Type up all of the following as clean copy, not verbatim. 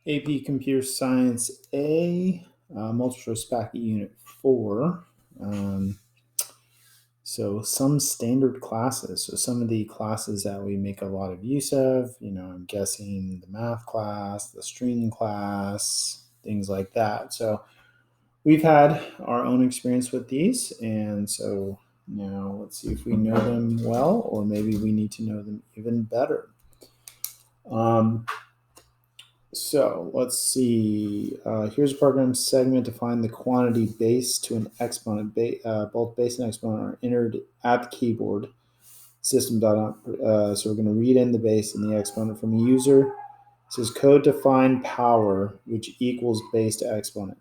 AP Computer Science A, Multiple Choice Packet Unit 4. So some standard classes. So some of the classes that we make a lot of use of, I'm guessing the math class, the string class, things like that. So we've had our own experience with these. And so now let's see if we know them well, or maybe we need to know them even better. So let's see. Here's a program segment to find the quantity base to an exponent. Both base and exponent are entered at the keyboard. System dot. So we're going to read in the base and the exponent from a user. It says code to find power, which equals base to exponent.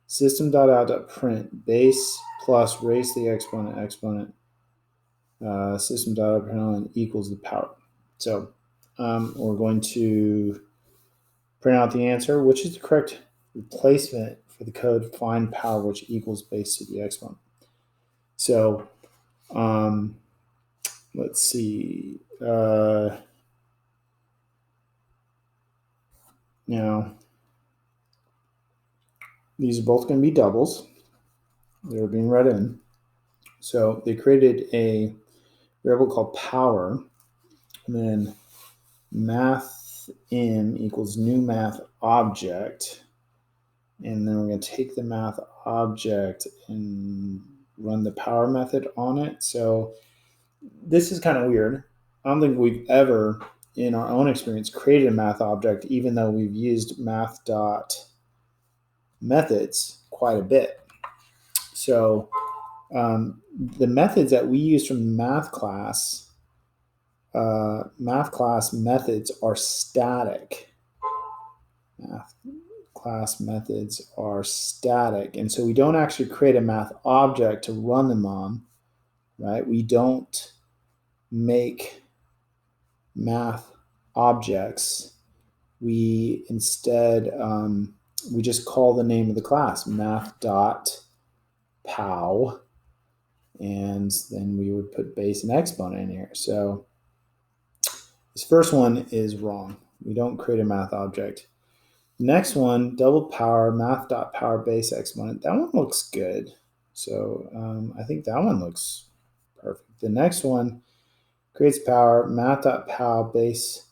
System.out.print base plus raise the exponent. System.out.println equals the power. So we're going to print out the answer, which is the correct replacement for the code find power, which equals base to the exponent. So let's see. Now, these are both going to be doubles. They're being read in. So they created a variable called power, and then math m equals new math object. And then we're going to take the math object and run the power method on it. So this is kind of weird. I don't think we've ever, in our own experience, created a math object, even though we've used math dot methods quite a bit. So the methods that we use from math class methods are static. Math class methods are static, and so we don't actually create a math object to run them on, right? We don't make math objects. We instead we just call the name of the class math.pow, and then we would put base and exponent in here. So this first one is wrong. We don't create a math object. The next one, double power, math.power base exponent. That one looks good. So I think that one looks perfect. The next one creates power, math.pow base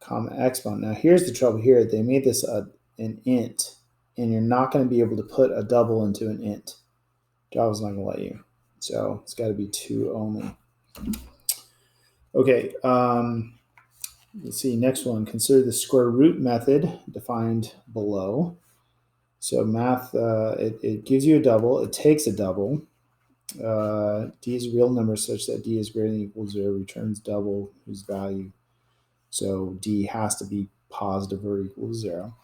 comma exponent. Now here's the trouble here. They made this an int, and you're not going to be able to put a double into an int. Java's not going to let you. So it's got to be 2 only. Okay, let's see, next one. Consider the square root method defined below. So math, it gives you a double. It takes a double. D is a real number such that D is greater than or equal to 0, returns double whose value. So D has to be positive or equal to 0.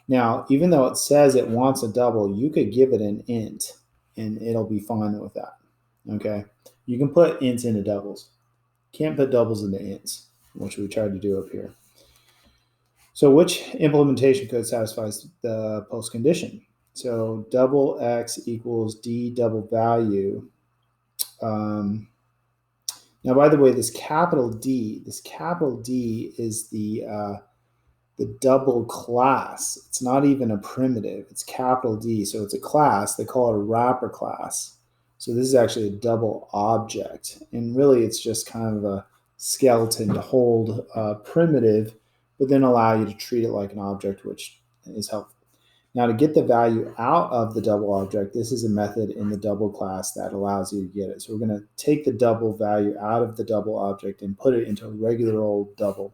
Now, even though it says it wants a double, you could give it an int, and it'll be fine with that. Okay? You can put ints into doubles. Can't put doubles into ints, which we tried to do up here. So which implementation code satisfies the post condition? So double x equals D double value. Now, by the way, this capital D is the double class. It's not even a primitive. It's capital D, so it's a class. They call it a wrapper class. So this is actually a double object, and really it's just kind of a skeleton to hold a primitive, but then allow you to treat it like an object, which is helpful. Now, to get the value out of the double object, this is a method in the double class that allows you to get it. So we're going to take the double value out of the double object and put it into a regular old double.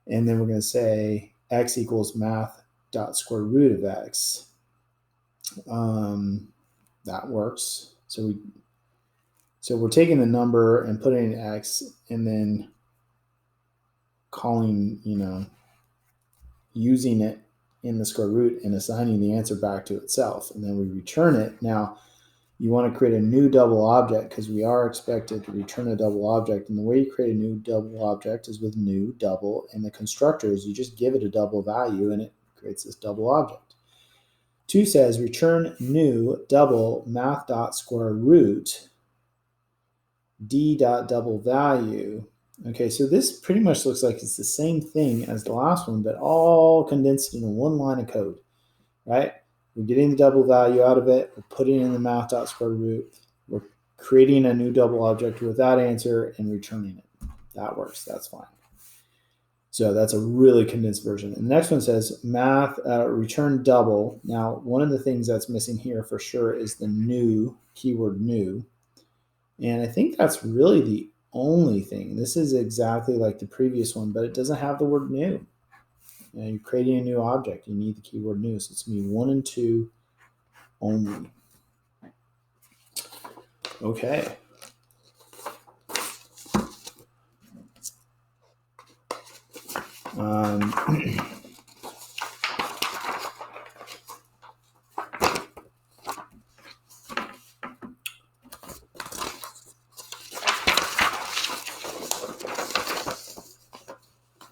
And then we're going to say x equals math dot square root of x. That works. So we're taking the number and putting in x, and then calling, using it in the square root and assigning the answer back to itself, and then we return it. Now, you want to create a new double object because we are expected to return a double object, and the way you create a new double object is with new double, and the constructor is you just give it a double value and it creates this double object. 2 says return new double math dot square root D dot double value, Okay, so this pretty much looks like it's the same thing as the last one, but all condensed into one line of code, right? We're getting the double value out of it. We're putting it in the math.square root. We're creating a new double object with that answer and returning it. That works. That's fine. So that's a really condensed version. And the next one says math return double. Now, one of the things that's missing here for sure is the new keyword new. And I think that's really the only thing. This is exactly like the previous one, but it doesn't have the word new. You're creating a new object. You need the keyword new. So it's going to be 1 and 2 only. Okay.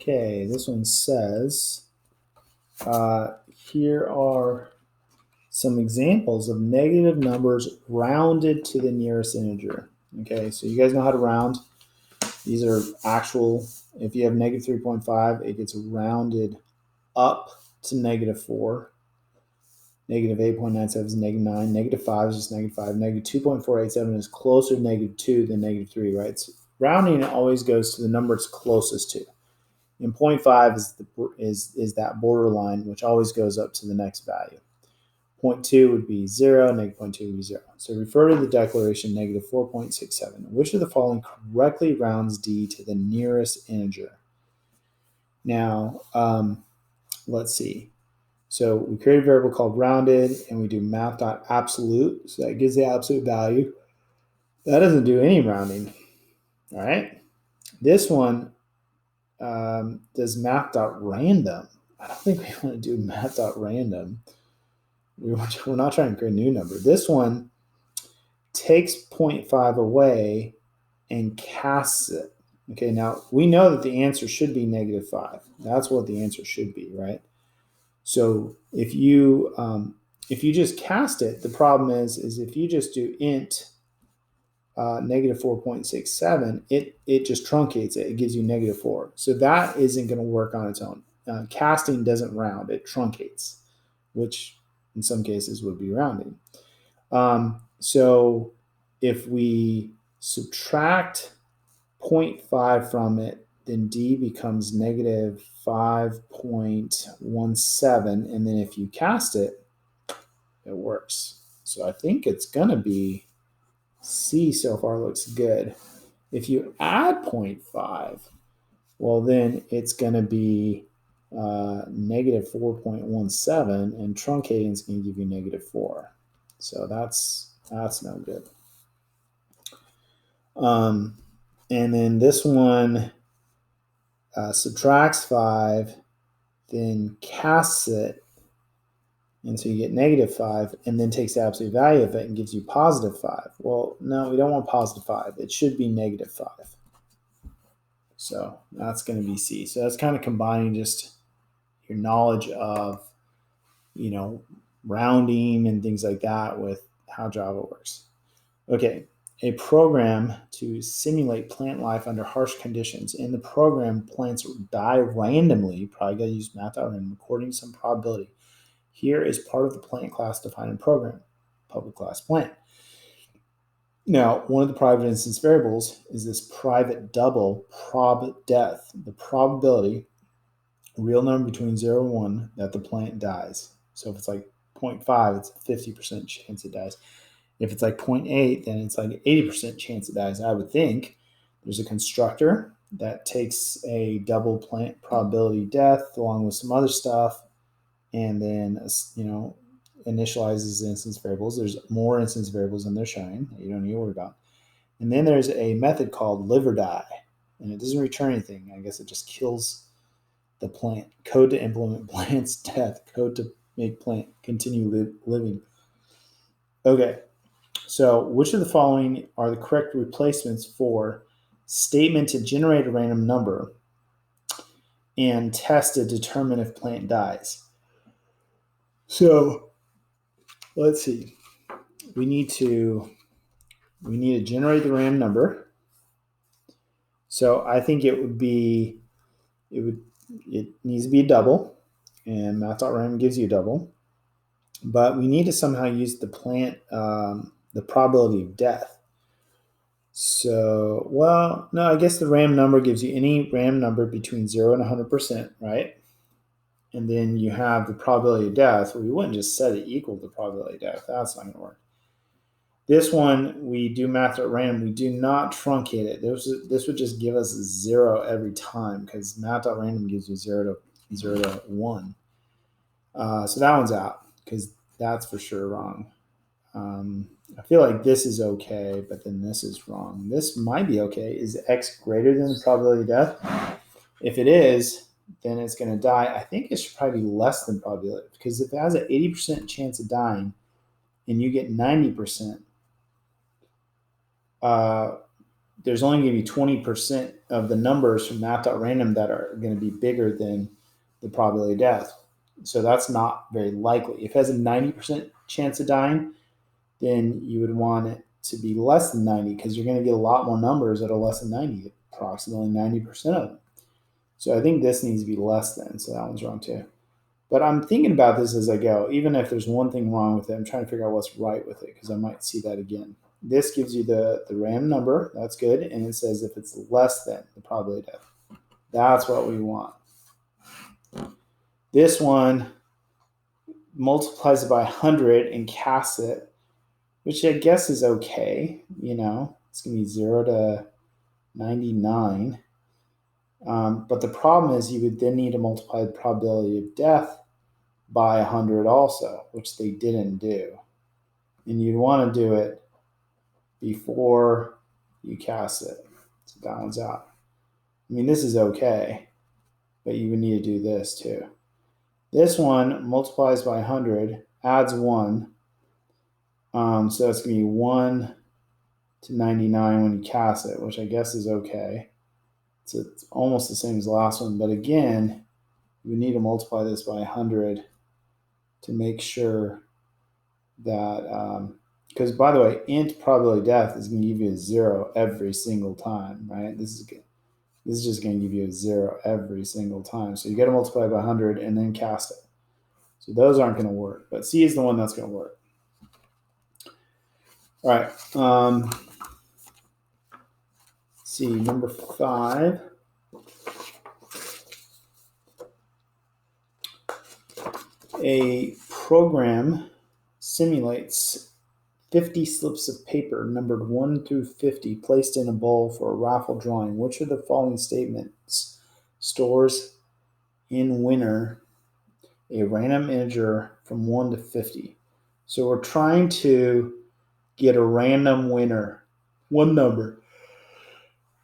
Okay, this one says, here are some examples of negative numbers rounded to the nearest integer. Okay, so you guys know how to round. These are actual. If you have negative 3.5, it gets rounded up to negative 4. Negative 8.97 is negative 9. Negative 5 is just negative 5. Negative 2.487 is closer to negative 2 than negative 3, right? So rounding always goes to the number it's closest to. And 0.5 is that borderline, which always goes up to the next value. 0.2 would be 0, negative 0.2 would be 0. So refer to the declaration negative 4.67. Which of the following correctly rounds D to the nearest integer? Now, let's see. So we create a variable called rounded, and we do math.absolute. So that gives the absolute value. That doesn't do any rounding. All right. This one does math.random. I don't think we want to do math.random. We're not trying to create a new number. This one takes 0.5 away and casts it. Okay, now we know that the answer should be negative 5. That's what the answer should be, right? So if you just cast it, the problem is if you just do int negative 4.67, it just truncates it. It gives you negative 4. So that isn't going to work on its own. Casting doesn't round; it truncates, which in some cases would be rounding. So if we subtract 0.5 from it, then D becomes negative 5.17. And then if you cast it, it works. So I think it's going to be C so far looks good. If you add 0.5, well, then it's going to be negative 4.17, and truncating is going to give you negative 4. So that's no good. And then this one subtracts 5, then casts it, and so you get negative 5, and then takes the absolute value of it and gives you positive 5. Well, no, we don't want positive 5. It should be negative 5. So that's going to be C. So that's kind of combining just your knowledge of, rounding and things like that with how Java works. Okay, a program to simulate plant life under harsh conditions. In the program, plants die randomly. You probably got to use math.random according to some probability. Here is part of the plant class defined in program, public class plant. Now, one of the private instance variables is this private double prob death, the probability, real number between 0 and 1, that the plant dies. So if it's like 0.5, it's a 50% chance it dies. If it's like 0.8, then it's like an 80% chance it dies, I would think. There's a constructor that takes a double plant probability death along with some other stuff, and then, initializes instance variables. There's more instance variables than they're showing that you don't need to worry about. And then there's a method called live or die, and it doesn't return anything. I guess it just kills the plant. Code to implement plant's death. Code to make plant continue living. Okay, so which of the following are the correct replacements for statement to generate a random number and test to determine if plant dies? So let's see. We need to generate the random number. So I think it needs to be a double, and math.random gives you a double. But we need to somehow use the the probability of death. So, well, no, I guess the random number gives you any random number between 0 and 100%, right? And then you have the probability of death. Well, we wouldn't just set it equal to the probability of death. That's not going to work. This one, we do math at random. We do not truncate it. This would just give us 0 every time because math at random gives you 0 to 1. So that one's out because that's for sure wrong. I feel like this is okay, but then this is wrong. This might be okay. Is x greater than the probability of death? If it is, then it's going to die. I think it should probably be less than probability because if it has an 80% chance of dying and you get 90%, there's only going to be 20% of the numbers from math.random that are going to be bigger than the probability of death. So that's not very likely. If it has a 90% chance of dying, then you would want it to be less than 90 because you're going to get a lot more numbers that are less than 90, approximately 90% of them. So I think this needs to be less than, so that one's wrong too. But I'm thinking about this as I go. Even if there's one thing wrong with it, I'm trying to figure out what's right with it because I might see that again. This gives you the random number. That's good. And it says if it's less than the probability of death. That's what we want. This one multiplies it by 100 and casts it, which I guess is okay. You know, it's going to be 0 to 99. But the problem is you would then need to multiply the probability of death by 100 also, which they didn't do. And you'd want to do it before you cast it. So that one's out. I mean, this is okay, but you would need to do this too. This one multiplies by 100, adds 1. So it's going to be 1 to 99 when you cast it, which I guess is okay. So it's almost the same as the last one. But again, you need to multiply this by 100 to make sure that, because by the way, int probability of death is going to give you a 0 every single time, right? This is just going to give you a 0 every single time. So you got to multiply by 100 and then cast it. So those aren't going to work, but C is the one that's going to work. All right. See, number 5. A program simulates 50 slips of paper numbered 1 through 50 placed in a bowl for a raffle drawing. Which of the following statements stores in winner a random integer from 1 to 50? So we're trying to get a random winner, one number.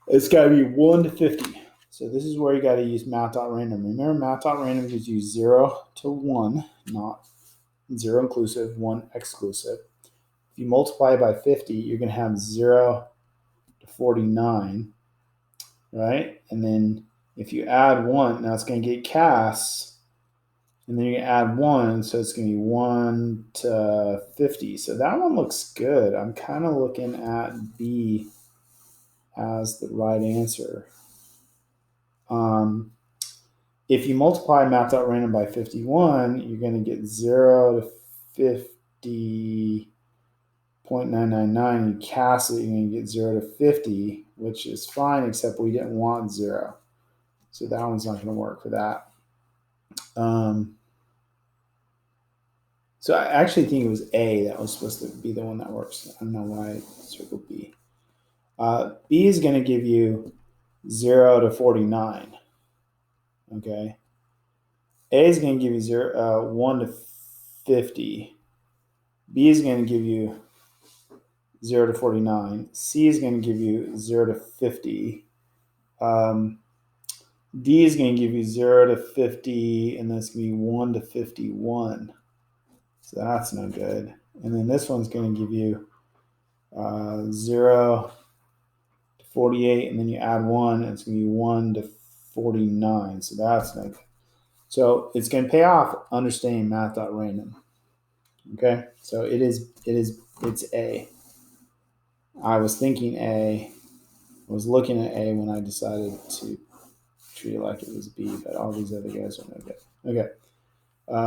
It's got to be 1 to 50. So this is where you got to use math.random. Remember, math.random gives you 0 to 1, not 0 inclusive, 1 exclusive. If you multiply by 50, you're going to have 0 to 49, right? And then if you add 1, now it's going to get cast, and then you add 1, so it's going to be 1 to 50. So that one looks good. I'm kind of looking at B as the right answer. If you multiply math.random by 51, you're going to get 0 to 50.999. You cast it, you're going to get 0 to 50, which is fine, except we didn't want 0. So that one's not going to work for that. So I actually think it was A that was supposed to be the one that works. I don't know why I circled B. B is going to give you 0 to 49. Okay. A is going to give you 1 to 50. B is going to give you 0 to 49. C is going to give you 0 to 50. D is going to give you 0 to 50, and that's going to be 1 to 51. So that's no good. And then this one's going to give you 0 to 48, and then you add 1, and it's going to be 1 to 49. So that's no good. So it's going to pay off understanding math.random. Okay, so it's A. I was thinking A, I was looking at A when I decided to treat it like it was B, but all these other guys are no good. Okay.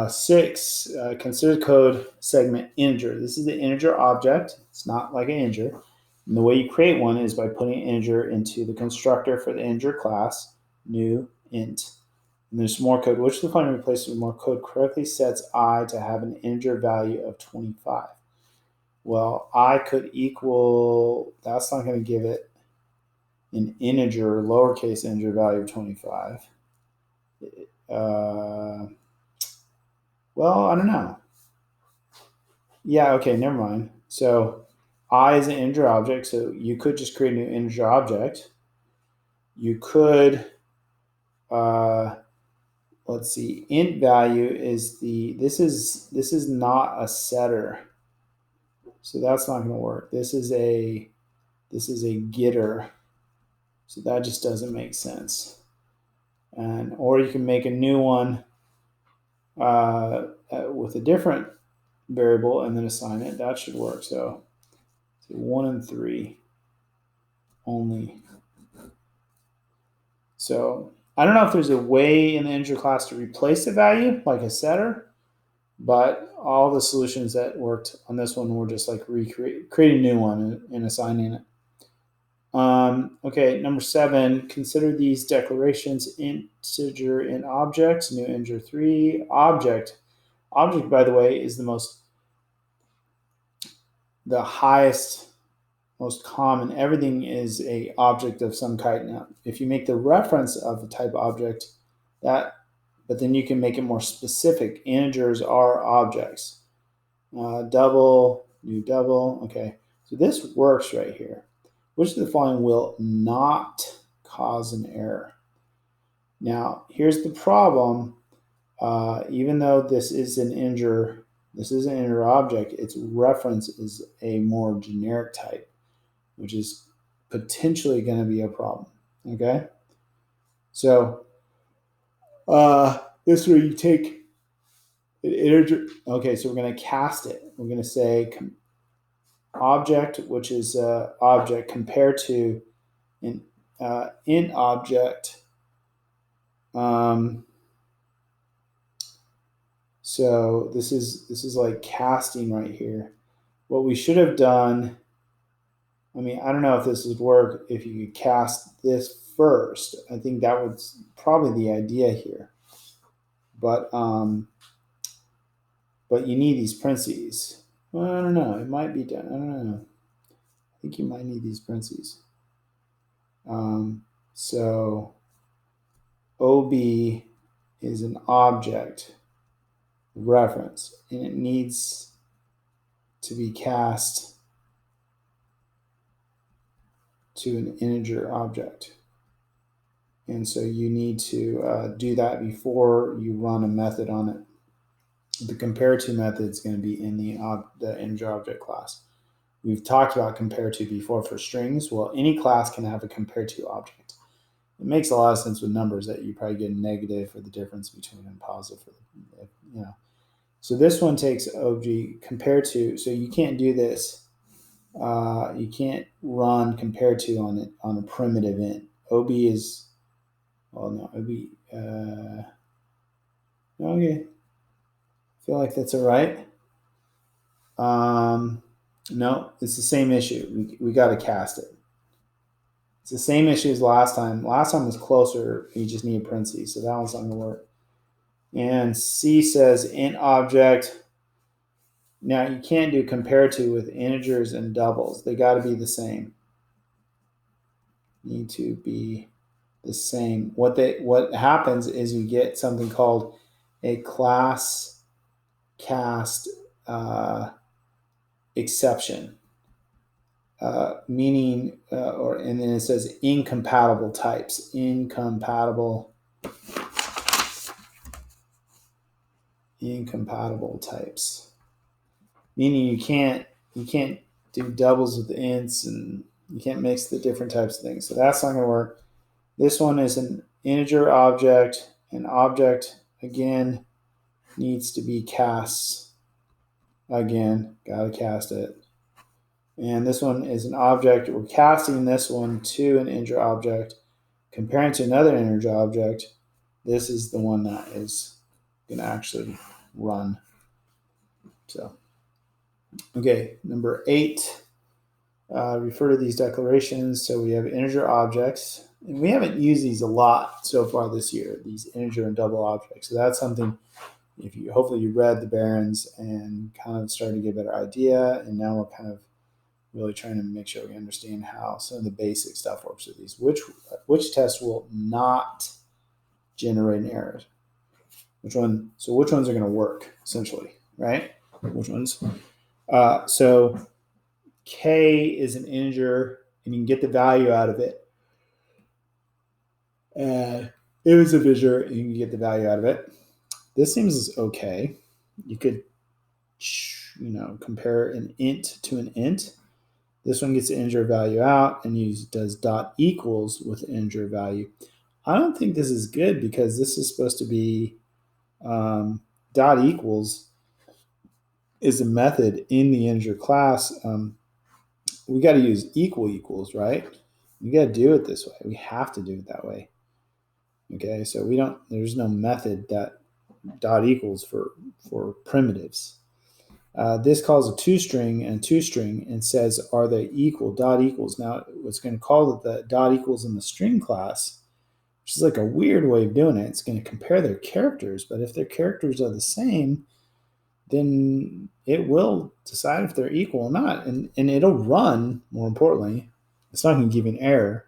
6, consider code segment integer. This is the integer object. It's not like an integer. And the way you create one is by putting integer into the constructor for the integer class, new int. And there's more code. Which of the following replaces with more code correctly sets I to have an integer value of 25? Well, I could equal, that's not going to give it an integer, lowercase integer value of 25. Well, I don't know. Yeah, okay, never mind. So I is an integer object, so you could just create a new integer object. You could, let's see, int value is this is not a setter. So that's not going to work. This is a getter. So that just doesn't make sense. And or you can make a new one with a different variable and then assign it. That should work. So 1 and 3 only. So I don't know if there's a way in the integer class to replace the value like a setter, but all the solutions that worked on this one were just like creating a new one and assigning it. Okay, number 7, consider these declarations: integer in object, new integer 3, object. Object, by the way, is the highest, most common. Everything is a object of some kind. Now, if you make the reference of the type object, but then you can make it more specific. Integers are objects. Double, new double. Okay, so this works right here. Which of the following will not cause an error? Now, here's the problem. Even though this is an integer object, its reference is a more generic type, which is potentially going to be a problem. Okay, so this is where you take an integer. Okay, so we're going to cast it. We're going to say object, which is object, compared to an int object. So this is like casting right here. What we should have done, I mean, I don't know if this would work if you could cast this first. I think that was probably the idea here. But you need these parentheses. Well, I don't know. It might be done. I don't know. I think you might need these parentheses. So OB is an object reference, and it needs to be cast to an integer object. And so you need to do that before you run a method on it. The compare to method is going to be in the integer object class. We've talked about compare to before for strings. Well, any class can have a compare to object. It makes a lot of sense with numbers that you probably get a negative for the difference between and positive for the, you know. So this one takes OG compare to. So you can't do this. You can't run compare to on a primitive int. OB is, well, no, OB. Okay, feel like that's all right. No, it's the same issue. We got to cast it. It's the same issue as last time. Last time was closer. You just need parentheses, so that one's not going to work. And C says int object. Now you can't do compare to with integers and doubles. They got to be the same. Need to be the same. What happens is you get something called a class cast exception, meaning and then it says incompatible types. Incompatible types, meaning you can't do doubles with the ints, and you can't mix the different types of things. So that's not going to work. This one is an integer object. An object, again, needs to be cast. Again, got to cast it. And this one is an object. We're casting this one to an integer object, comparing to another integer object. This is the one that is going to actually run. So, okay, number 8. Refer to these declarations. So we have integer objects, and we haven't used these a lot so far this year, these integer and double objects. So that's something, if you hopefully you read the Barons and kind of starting to get a better idea, and now we're kind of really trying to make sure we understand how some of the basic stuff works with these. Which test will not generate an error? Which one? So which ones are going to work essentially, right? Which ones? So K is an integer, and you can get the value out of it. It was a integer, and you can get the value out of it. This seems okay. You could, compare an int to an int. This one gets the integer value out and does dot equals with the integer value. I don't think this is good because this is supposed to be dot equals is a method in the integer class. We got to use equals, right? We got to do it this way. We have to do it that way. Okay, so there's no method that dot equals for primitives. This calls a toString and toString and says, are they equal, dot equals. Now, it's going to call the dot equals in the string class, which is like a weird way of doing it. It's going to compare their characters, but if their characters are the same, then it will decide if they're equal or not. And it'll run, more importantly. It's not going to give you an error.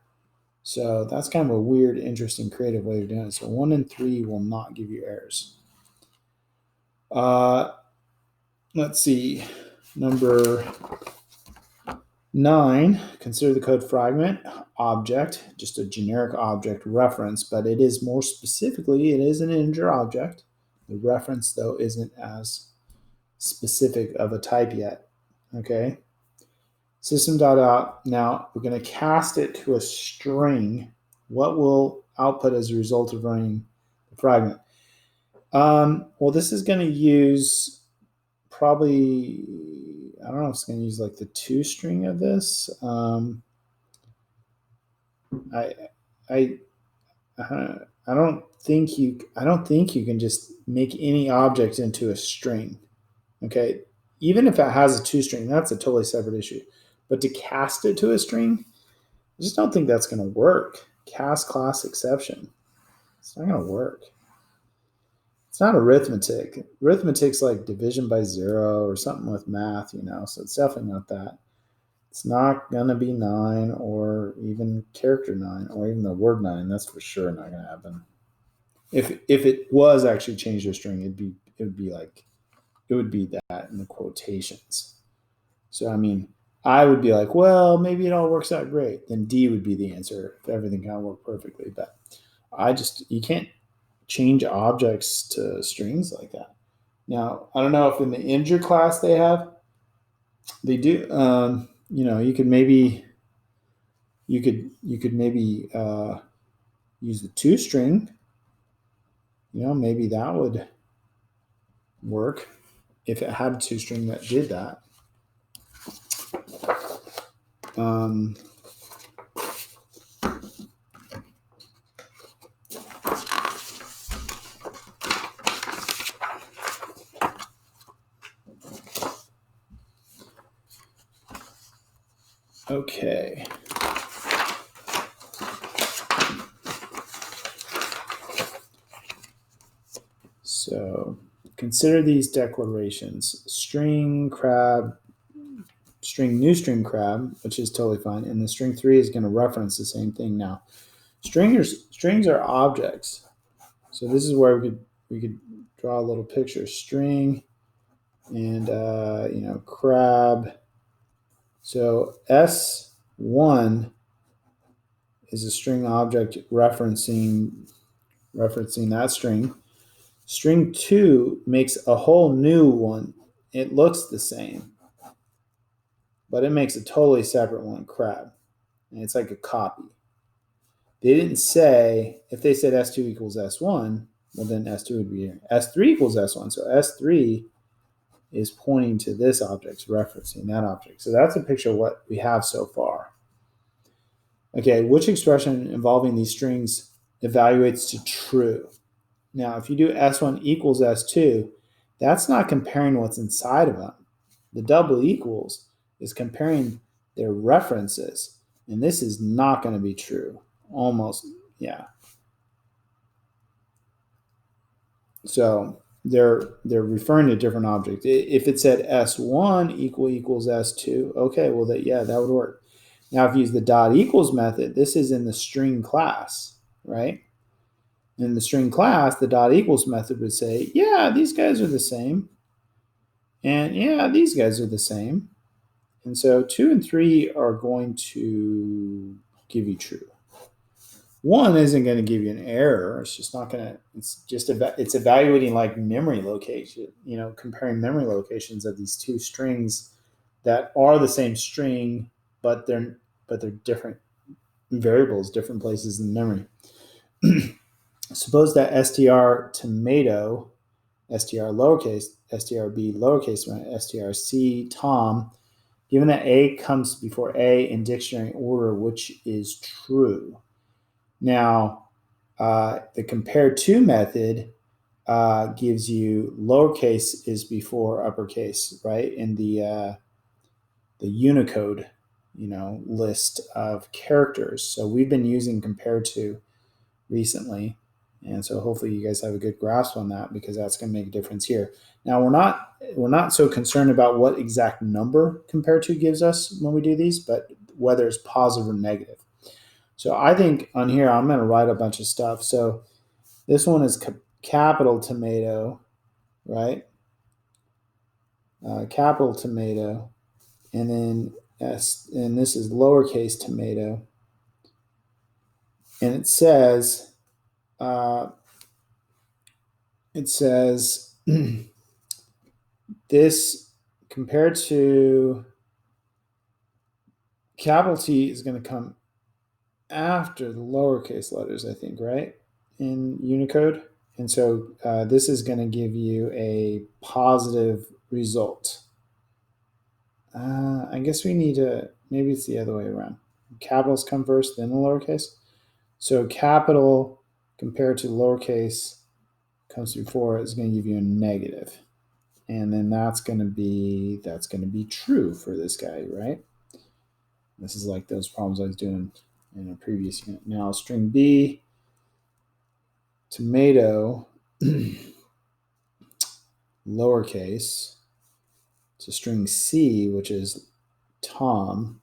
So that's kind of a weird, interesting, creative way of doing it. So 1 and 3 will not give you errors. Let's see. Number 9, consider the code fragment object, just a generic object reference, but it is more specifically, it is an integer object. The reference, though, isn't as specific of a type yet. Okay. System.out. Now we're going to cast it to a string. What will output as a result of running the fragment? Well, this is going to use probably, I don't know if it's going to use like the toString of this. I don't think you can just make any object into a string. Okay, even if it has a toString, that's a totally separate issue. But to cast it to a string, I just don't think that's going to work. Cast class exception. It's not going to work. It's not arithmetic. Arithmetic's like division by 0 or something with math, so it's definitely not that. It's not going to be 9 or even character 9 or even the word 9. That's for sure not going to happen. If it was actually changed to a string, it would be that in the quotations. So, I mean, I would be like, well, maybe it all works out great. Then D would be the answer if everything kind of worked perfectly. But you can't change objects to strings like that. Now, I don't know if in the integer class they do. You could maybe use the toString. Maybe that would work if it had a toString that did that. Okay. So consider these declarations: string new string crab, which is totally fine, and the string 3 is going to reference the same thing. Now, strings are objects, so this is where we could draw a little picture: string and crab. So S1 is a string object referencing that string. String 2 makes a whole new one. It looks the same, but it makes a totally separate one, crab. And it's like a copy. They didn't say, if they said S2 equals S1, well, then S2 would be here. S3 equals S1. So S3 is pointing to this object, referencing that object. So that's a picture of what we have so far. Okay, which expression involving these strings evaluates to true? Now, if you do S1 equals S2, that's not comparing what's inside of them. The double equals is comparing their references, and this is not going to be true. Almost, yeah. So they're referring to a different object. If it said S1 equals S2, okay, well, that would work. Now, if you use the dot equals method, this is in the string class, right? In the string class, the dot equals method would say, yeah, these guys are the same. And yeah, these guys are the same. And so 2 and 3 are going to give you true. 1 isn't going to give you an error. It's just not going to, it's evaluating like memory location, comparing memory locations of these two strings that are the same string, but they're different variables, different places in memory. Suppose that str tomato, str lowercase, strb lowercase, strc Tom, given that A comes before A in dictionary order, which is true. Now, the compare to method gives you lowercase is before uppercase, right? In the Unicode, list of characters. So we've been using compare to recently, and so hopefully you guys have a good grasp on that, because that's going to make a difference here. Now we're not so concerned about what exact number compare to gives us when we do these, but whether it's positive or negative. So I think on here I'm going to write a bunch of stuff. So this one is capital tomato, right? Capital tomato, and then and this is lowercase tomato, and it says this compared to capital T is going to come after the lowercase letters, I think, right? In Unicode. And so this is going to give you a positive result. I guess we need to, maybe it's the other way around. Capitals come first, then the lowercase. So capital compared to lowercase comes before, is going to give you a negative. And then that's going to be true for this guy, right? This is like those problems I was doing in a previous unit. Now string B, tomato, lowercase, to string C, which is Tom.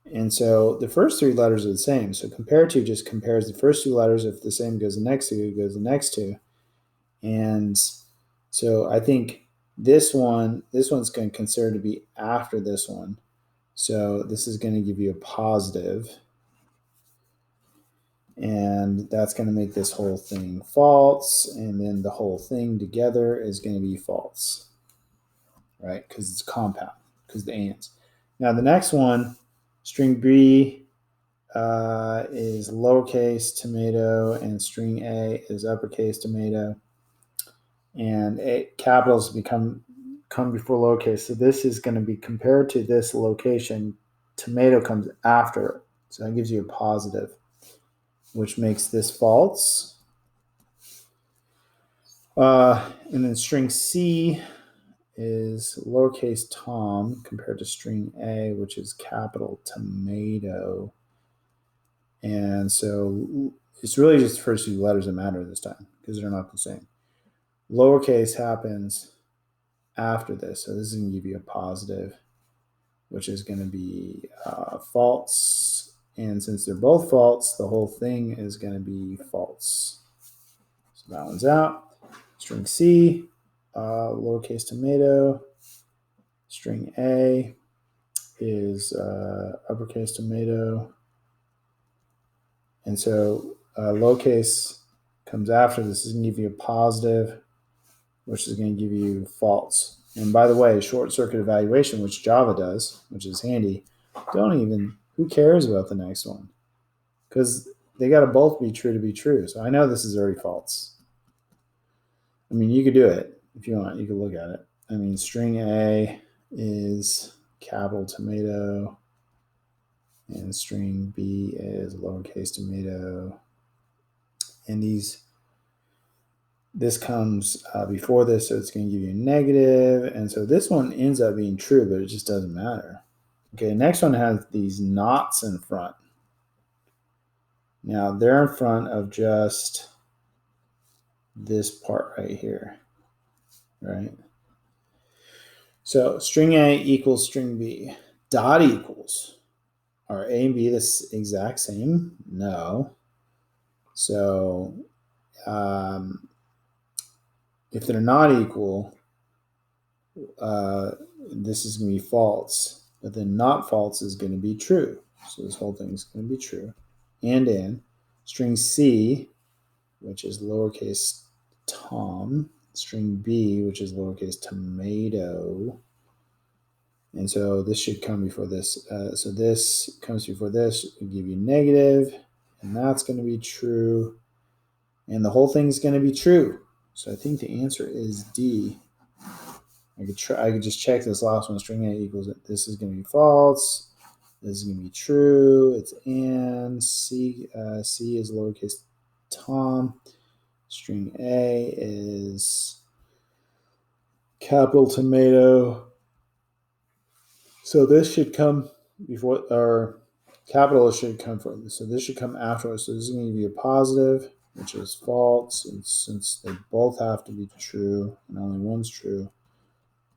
And so the first three letters are the same. So compare to just compares the first two letters. If the same goes the next two, goes the next two. And so I think this one's going to consider to be after this one. So this is going to give you a positive. And that's going to make this whole thing false. And then the whole thing together is going to be false, right? Because it's compound, because the ands. Now the next one, string B is lowercase tomato, and string A is uppercase tomato. And capitals come before lowercase. So this is going to be compared to this location. Tomato comes after, so that gives you a positive, which makes this false. And then string C is lowercase Tom compared to string A, which is capital tomato. And so it's really just the first two letters that matter this time, because they're not the same. Lowercase happens after this, so this is going to give you a positive, which is going to be false. And since they're both false, the whole thing is going to be false. So that one's out. String C, lowercase tomato. String A is uppercase tomato. And so lowercase comes after this. Is going to give you a positive, which is going to give you false. And by the way, short circuit evaluation, which Java does, which is handy, who cares about the next one? Because they got to both be true to be true. So I know this is already false. I mean, you could do it if you want. You could look at it. string A is capital tomato, and string B is lowercase tomato. And this comes before this, so it's going to give you a negative. And so this one ends up being true, but it just doesn't matter. Okay, next one has these knots in front. Now they're in front of just this part right here, right? So string A equals string B. Dot equals. Are A and B the exact same? No. So if they're not equal, this is going to be false. But then not false is going to be true. So this whole thing is going to be true. And in string C, which is lowercase tom, string B, which is lowercase tomato. And so this should come before this. So this comes before this, will give you negative, and that's going to be true. And the whole thing's going to be true. So I think the answer is D. I could just check this last one. String A equals it. This is going to be false. This is going to be true. It's and C. C is lowercase tom. String A is capital tomato. So this should come before, or capital should come from. So this should come afterwards. So this is going to be a positive, which is false. And since they both have to be true, and only one's true,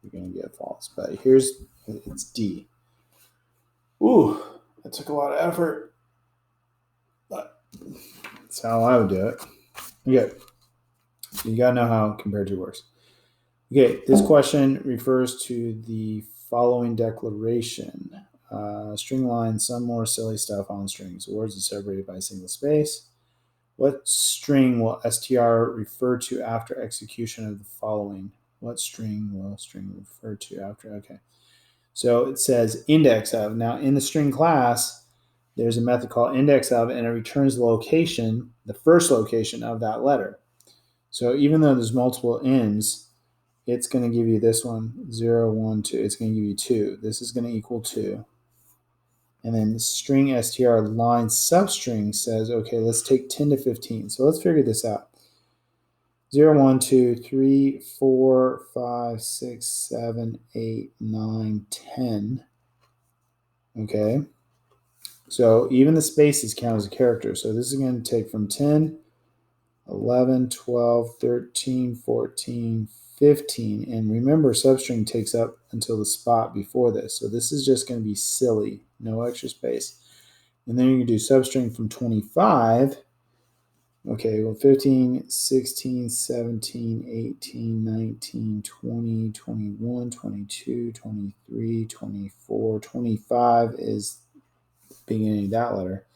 you're going to get false. But it's D. Ooh, that took a lot of effort, but that's how I would do it. Okay, so you got to know how compared to works. Okay, this question refers to the following declaration. String line, some more silly stuff on strings. Words are separated by a single space. What string will str refer to after execution of the following? What string will string refer to after? Okay. So it says index of. Now in the string class, there's a method called index of, and it returns the location, the first location of that letter. So even though there's multiple ends, it's going to give you this one, 0, 1, 2. It's going to give you 2. This is going to equal 2. And then string str line substring says, okay, let's take 10 to 15. So let's figure this out. 0, 1, 2, 3, 4, 5, 6, 7, 8, 9, 10. Okay. So even the spaces count as a character. So this is going to take from 10, 11, 12, 13, 14, 15. And remember, substring takes up until the spot before this. So this is just going to be silly, no extra space. And then you can do substring from 25. Okay, well, 15, 16, 17, 18, 19, 20, 21, 22, 23, 24, 25 is the beginning of that letter.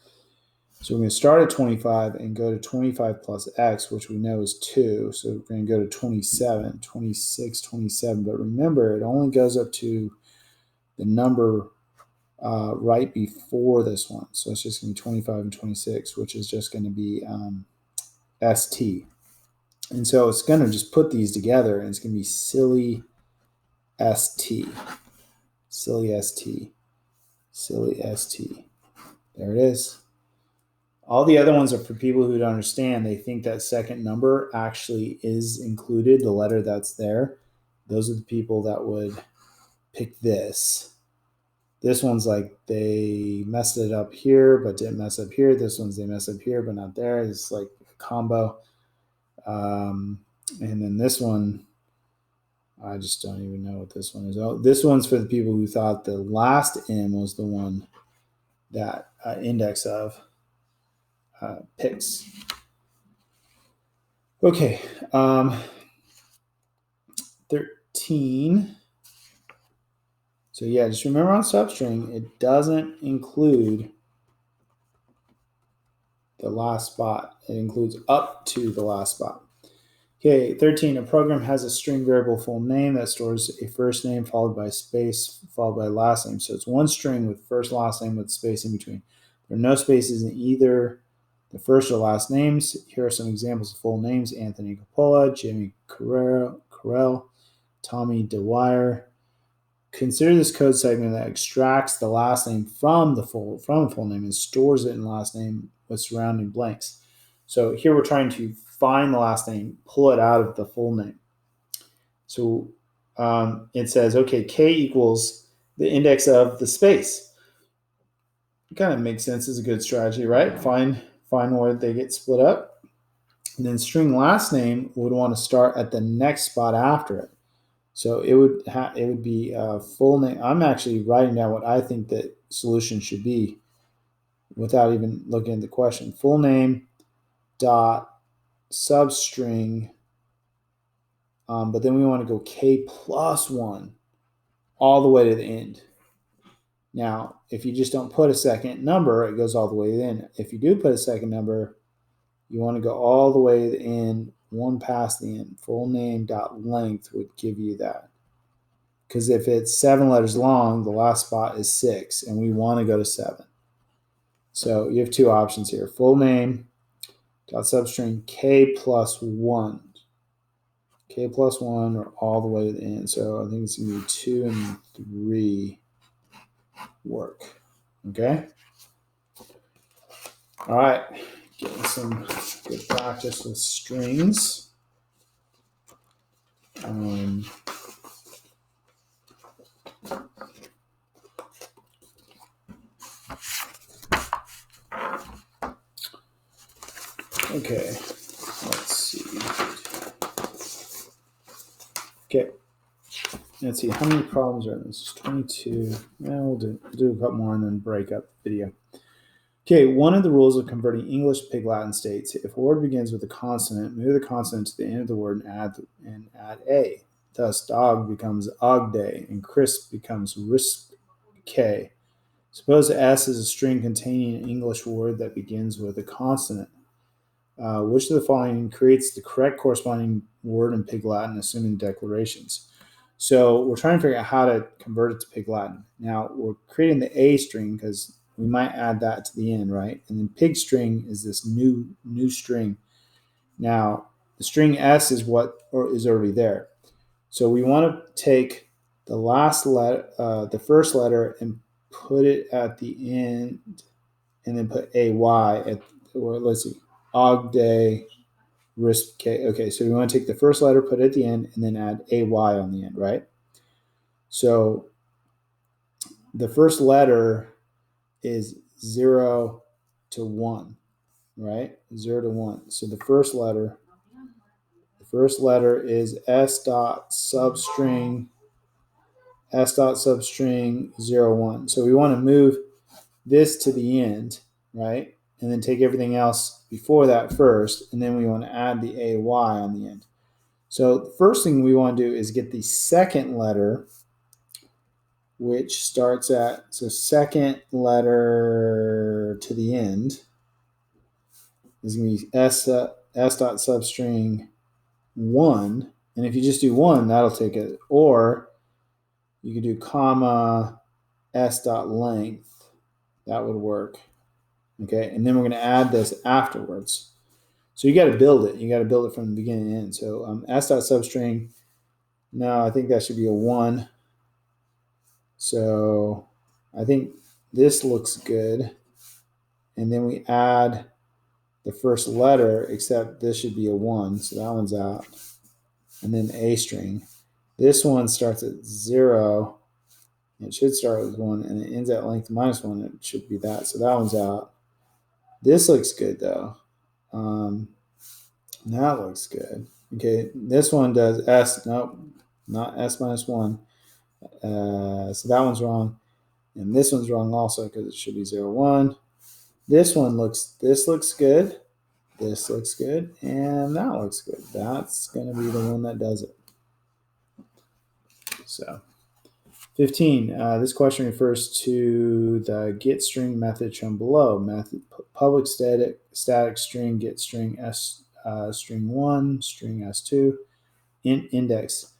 So we're going to start at 25 and go to 25 plus x, which we know is 2. So we're going to go to 27, 26, 27. But remember, it only goes up to the number right before this one. So it's just going to be 25 and 26, which is just going to be ST. And so it's going to just put these together, and it's going to be silly ST. Silly ST. Silly ST. There it is. All the other ones are for people who don't understand. They think that second number actually is included, the letter that's there. Those are the people that would pick this. This one's like they messed it up here, but didn't mess up here. This one's they messed up here, but not there. It's like a combo. And then this one, I just don't even know what this one is. Oh, this one's for the people who thought the last M was the one that index of picks. Okay, 13. So yeah, just remember on substring, it doesn't include the last spot. It includes up to the last spot. Okay, 13. A program has a string variable full name that stores a first name followed by space followed by last name. So it's one string with first last name with space in between. There are no spaces in either the first or last names. Here are some examples of full names: Anthony Coppola, Jimmy Carell, Tommy Dwyer. Consider this code segment that extracts the last name from a full name and stores it in the last name with surrounding blanks. So here we're trying to find the last name, pull it out of the full name. So it says, okay, K equals the index of the space. It kind of makes sense. It's a good strategy, right? Find where they get split up. And then string last name would want to start at the next spot after it. So it would be full name. I'm actually writing down what I think the solution should be without even looking at the question. Full name dot substring, but then we want to go K plus 1 all the way to the end. Now, if you just don't put a second number, it goes all the way to the end. If you do put a second number, you want to go all the way to the end, one past the end. Full name dot length would give you that. Because if it's 7 letters long, the last spot is 6, and we want to go to 7. So you have two options here. Full name dot substring K plus 1. K plus 1 or all the way to the end. So I think it's going to be 2 and 3 work. Okay? All right. Getting some good practice with strings. Okay, let's see. Okay, let's see. How many problems are in this? 22. Yeah, we'll do a couple more and then break up the video. Okay, one of the rules of converting English to Pig Latin states, if a word begins with a consonant, move the consonant to the end of the word and add a. Thus, dog becomes ogde and crisp becomes risk-k. Suppose S is a string containing an English word that begins with a consonant. Which of the following creates the correct corresponding word in Pig Latin, assuming declarations? So we're trying to figure out how to convert it to Pig Latin. Now, we're creating the A string because we might add that to the end, right? And then pig string is this new string. Now, the string S is is already there. So we want to take the last letter, the first letter, and put it at the end, and then put AY at, or let's see, Ogday, risk K. Okay, so we want to take the first letter, put it at the end, and then add AY on the end, right? So the first letter is 0 to 1, right? 0 to 1. So the first letter is S dot substring 0, 1. So we want to move this to the end, right? And then take everything else before that first, and then we want to add the AY on the end. So the first thing we want to do is get the second letter, which starts at, so second letter to the end is going to be S dot substring 1. And if you just do 1, that'll take it. Or you could do comma S dot length. That would work. Okay, and then we're going to add this afterwards. So you got to build it. You got to build it from the beginning to end. So S dot substring, no, I think that should be a 1. So I think this looks good. And then we add the first letter, except this should be a 1. So that one's out. And then A string. This one starts at 0. It should start with 1, and it ends at length -1. It should be that. So that one's out. This looks good, though. That looks good. Okay, this one does S. Nope, not S -1. So that one's wrong. And this one's wrong also because it should be 0, 1. This looks good. This looks good. And that looks good. That's going to be the one that does it. So 15. This question refers to the get string method shown below. Method public static string get string S string 1, string S2, index.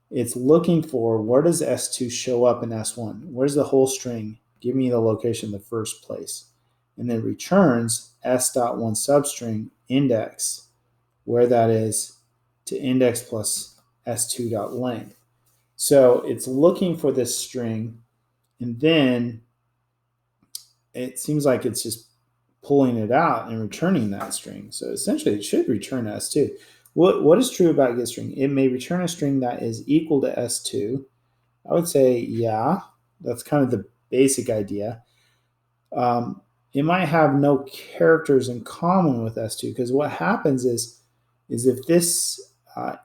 It's looking for where does S2 show up in S1? Where's the whole string? Give me the location in the first place. And then returns S.1 substring index, where that is, to index plus S2 dot length. So it's looking for this string, and then it seems like it's just pulling it out and returning that string. So essentially it should return S2. What is true about getString? It may return a string that is equal to S2. I would say, yeah, that's kind of the basic idea. It might have no characters in common with S2, because what happens is if this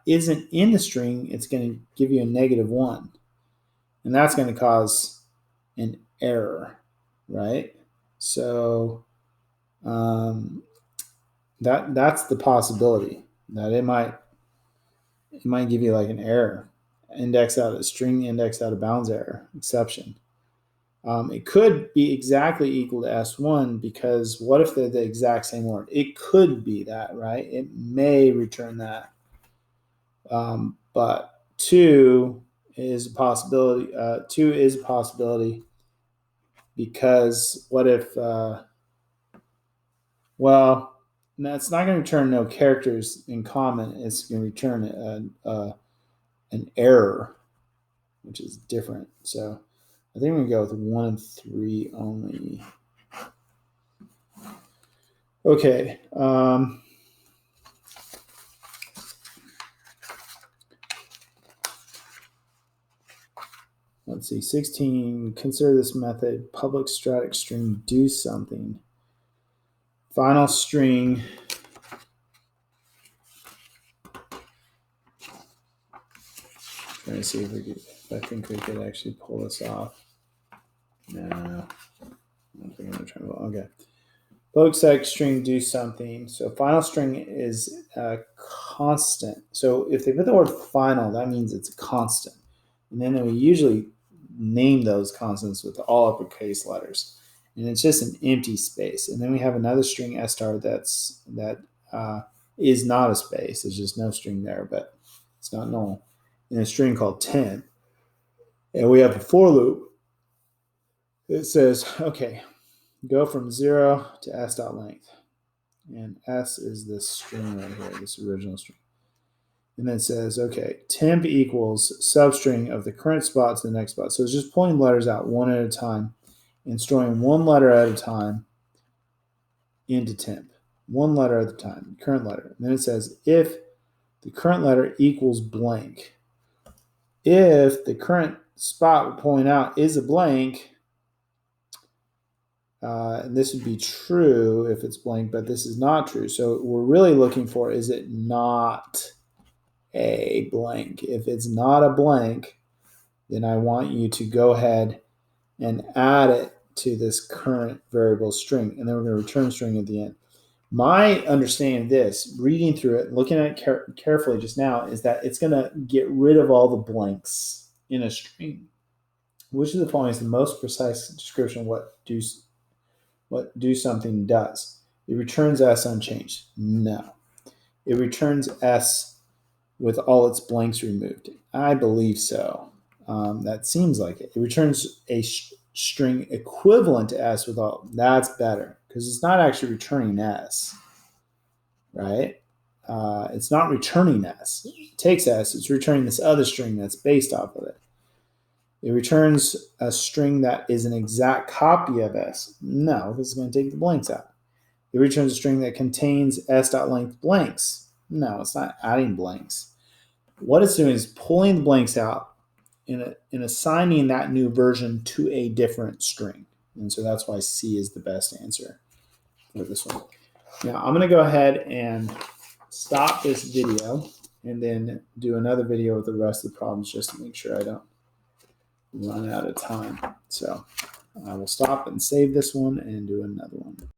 isn't in the string, it's going to give you a -1. And that's going to cause an error, right? So that's the possibility that it might give you like an error, string index out of bounds error exception. It could be exactly equal to S1, because what if they're the exact same word? It could be that, right? It may return that. But 2 is a possibility. 2 is a possibility, because what if, well, no, it's not going to return no characters in common. It's going to return an error, which is different. So I think we're going to go with 1 and 3 only. Okay. Let's see. 16. Consider this method public static string do something. Final string. Trying to see if I think we could actually pull this off. No. I don't think I'm going to try to. Okay. Public static string do something. So final string is a constant. So if they put the word final, that means it's a constant. And then we usually name those constants with all uppercase letters. And it's just an empty space. And then we have another string s star that is not a space. There's just no string there, but it's not null. And a string called temp. And we have a for loop that says, okay, go from 0 to s dot length. And s is this string right here, this original string. And then it says, okay, temp equals substring of the current spot to the next spot. So it's just pulling letters out one at a time and storing one letter at a time into temp. One letter at a time, current letter. And then it says, if the current letter equals blank. If the current spot we're pulling out is a blank, and this would be true if it's blank, but this is not true. So what we're really looking for, is it not a blank? If it's not a blank, then I want you to go ahead and add it to this current variable string, and then we're going to return string at the end. My understanding of this, reading through it, looking at it carefully just now, is that it's going to get rid of all the blanks in a string. Which of the following is the most precise description of what do something does? It returns s unchanged. No. It returns s with all its blanks removed. I believe so. That seems like it. It returns a string equivalent to s with all. That's better, because it's not actually returning s, right? It's not returning s. It takes s. It's returning this other string that's based off of it. It returns a string that is an exact copy of s. No, because it's going to take the blanks out. It returns a string that contains s.length blanks. No, it's not adding blanks. What it's doing is pulling the blanks out and assigning that new version to a different string. And so that's why C is the best answer for this one. Now I'm going to go ahead and stop this video and then do another video with the rest of the problems, just to make sure I don't run out of time. So I will stop and save this one and do another one.